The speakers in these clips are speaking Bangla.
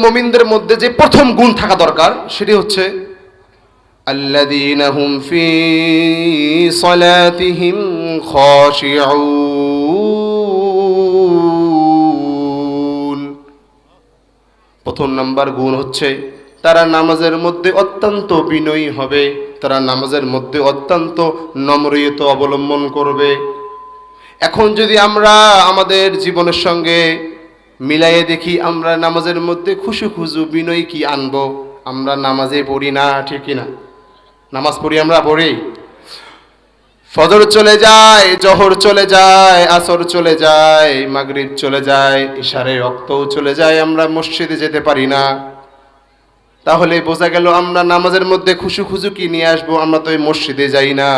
মুমিনদের মধ্যে যে প্রথম গুণ থাকা দরকার সেটি হচ্ছে আল্লাযীনা হুম ফী সালাতিহিম খাশিউন। প্রথম নাম্বার গুণ হচ্ছে তারা নামাজের মধ্যে অত্যন্ত বিনয়ী হবে, তারা নামাজের মধ্যে অত্যন্ত নম্রতা অবলম্বন করবে। এখন যদি আমরা আমাদের জীবনের সঙ্গে মিলাইয়ে দেখি, আমরা নামাজের মধ্যে খুশু খুজু বিনয় কি আনবো? আমরা নামাজে পড়ি না, ঠিক কিনা? নামাজ পড়ি, আমরা পড়ি। ফজর চলে যায়, জোহর চলে যায়, আসর চলে যায়, মাগরিব চলে যায়, ইশারের ওয়াক্তও চলে যায়, আমরা মসজিদে যেতে পারি না। তাহলে বোঝা গেল আমরা নামাজের মধ্যে খুশু খুজু কি নিয়ে আসবো? আমরা তো এই মসজিদে যাই না।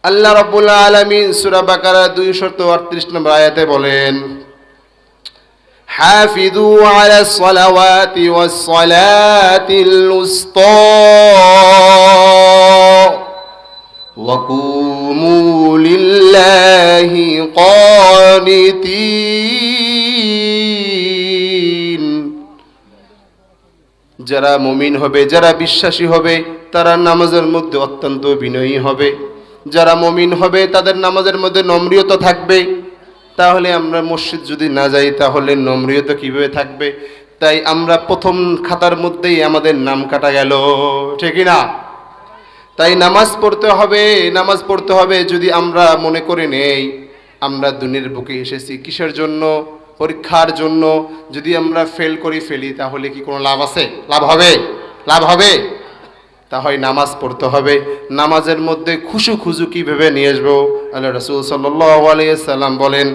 আল্লাহ রাব্বুল আলামিন সূরা বাকারা 238 নম্বর আয়াতে বলেন, হাফিযু আলাস সালাওয়াতি ওয়াস সালাতিল উসতা ওয়া কুমু লিল্লাহি কানিতিন। যারা মুমিন হবে, যারা বিশ্বাসী হবে, তারা নামাজের মধ্যে অত্যন্ত বিনয়ী হবে। যারা মুমিন হবে তাদের নামাজের মধ্যে নম্রতা থাকবে। তাহলে আমরা মসজিদ যদি না যাই তাহলে নম্রতা কিভাবে থাকবে? তাই আমরা প্রথম খাতার মধ্যেই আমাদের নাম কাটা গেল, ঠিক না? তাই নামাজ পড়তে হবে, নামাজ পড়তে হবে। যদি আমরা মনে করে নেই আমরা দুনিয়ার বুকে এসেছি কিসের জন্য? পরীক্ষার জন্য। যদি আমরা ফেলি তাহলে কি কোনো লাভ আছে? লাভ হবে? লাভ হবে? তাহলে নামাজ পড়তে হবে। নামাজের মধ্যে খুশু খুজু কিভাবে নিয়ে আসবো? আল্লাহ রাসূল সাল্লাল্লাহু আলাইহি সাল্লাম বলেন,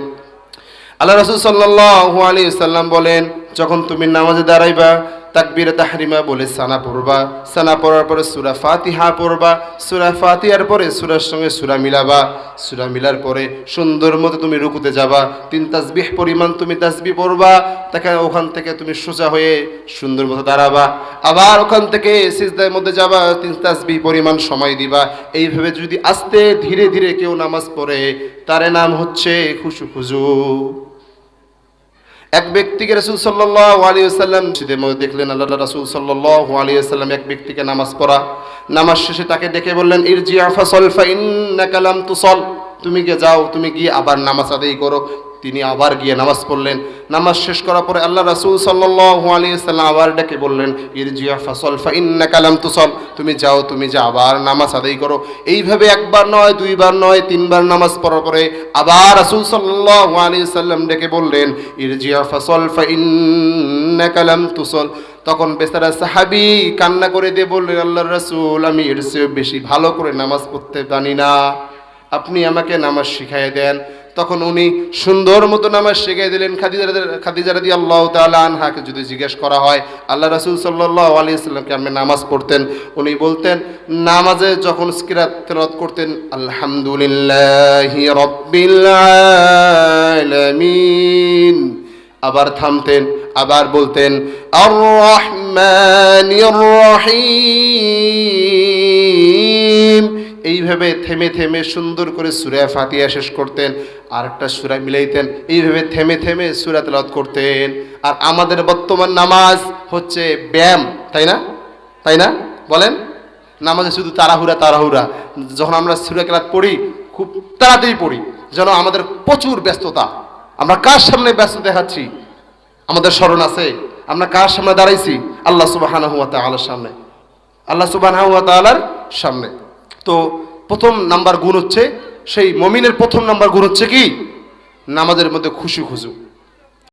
আল্লাহ রাসূল সাল্লাল্লাহু আলাইহি সাল্লাম বলেন, যখন তুমি নামাজে দাঁড়াইবা তাকবীরে তাহরিমা বলে সানা পড়বা, সানা পড়ার পরে সূরা ফাতিহা পড়বা, সূরা ফাতিহার পরে সূরার সঙ্গে সূরা মিলাবা, সূরা মিলার পরে সুন্দর মতো তুমি রুকুতে যাবা, 3 তাসবিহ পরিমাণ তুমি তাসবিহ পড়বা, ওখান থেকে তুমি সোজা হয়ে সুন্দর মতো দাঁড়াবা, আবার ওখান থেকে সিজদার মধ্যে যাবা, 3 তাসবিহ পরিমাণ সময় দিবা। এইভাবে যদি আস্তে ধীরে ধীরে কেউ নামাজ পড়ে তার নাম হচ্ছে খুশু খুজু। এক ব্যক্তিকে রাসূল সাল্লাল্লাহু আলাইহি ওয়াসাল্লাম মসজিদের মধ্যে দেখলেন। আল্লাহ রাসূল সাল্লাল্লাহু আলাইহি ওয়াসাল্লাম এক ব্যক্তিকে নামাজ পড়া, নামাজ শেষে তাকে ডেকে বললেন, ইরজিআ ফাসাল ফা ইন্নাকা লাম তুসাল। তুমি গিয়ে যাও, তুমি গিয়ে আবার নামাজ আদায় করো। তিনি আবার গিয়ে নামাজ পড়লেন। নামাজ শেষ করার পরে আল্লাহ রাসূল সাল্লাল্লাহু আলাইহি ওয়াসাল্লাম আবার ডেকে বললেন, ইরজিআ ফাসাল ফা ইন্নাকা লাম তুসাল। তুমি যাও, তুমি যা আবার নামাজ আদায় করো। এইভাবে একবার নয়, দুইবার নয়, তিনবার নামাজ পড়ার পরে আবার রাসূল সাল্লাল্লাহু আলাইহি ওয়াসাল্লাম ডেকে বললেন, ইরজিআ ফাসাল ফা ইন্নাকা লাম তুসাল। তখন বেচারা সাহাবী কান্না করে দিয়ে বললেন, আল্লাহর রাসূল, আমি এর চেয়ে বেশি ভালো করে নামাজ পড়তে জানি না, আপনি আমাকে নামাজ শিখাইয়ে দেন। তখন উনি সুন্দর মতো নামাজ শিখিয়ে দিলেন। খাদিজা রাদিয়াল্লাহু তাআলা আনহাকে যদি জিজ্ঞেস করা হয় আল্লাহ রাসূল সাল্লাল্লাহু আলাইহি ওয়াসাল্লাম কেমনে নামাজ পড়তেন, উনি বলতেন নামাজে যখন কিরাত তেলাওয়াত করতেন আলহামদুলিল্লাহি রাব্বিল আলামিন, আবার থামতেন, আবার বলতেন আর রহমানির রহিম। এইভাবে থেমে থেমে সুন্দর করে সূরা ফাতিহা শেষ করতেন, আর একটা সূরা মিলাইতেন। এইভাবে থেমে থেমে সূরা তেলাওয়াত করতেন। আর আমাদের বর্তমান নামাজ হচ্ছে ব্যায়াম, তাই না? তাই না বলেন? নামাজে শুধু তাড়াহুড়া তাড়াহুড়া। যখন আমরা সূরা কেরাত পড়ি খুব তাড়াতাড়ি পড়ি, যেন আমাদের প্রচুর ব্যস্ততা। আমরা কার সামনে ব্যস্ত দেখাচ্ছি? আমাদের স্মরণ আছে আমরা কার সামনে দাঁড়াইছি? আল্লাহ সুবহানাহু ওয়া তাআলার সামনে, আল্লাহ সুবহানাহু ওয়া তাআলার সামনে। তো প্রথম নাম্বার গুণ হচ্ছে, সেই মুমিনের প্রথম নাম্বার গুণ হচ্ছে কি? নামাজের মধ্যে খুশু খুজু।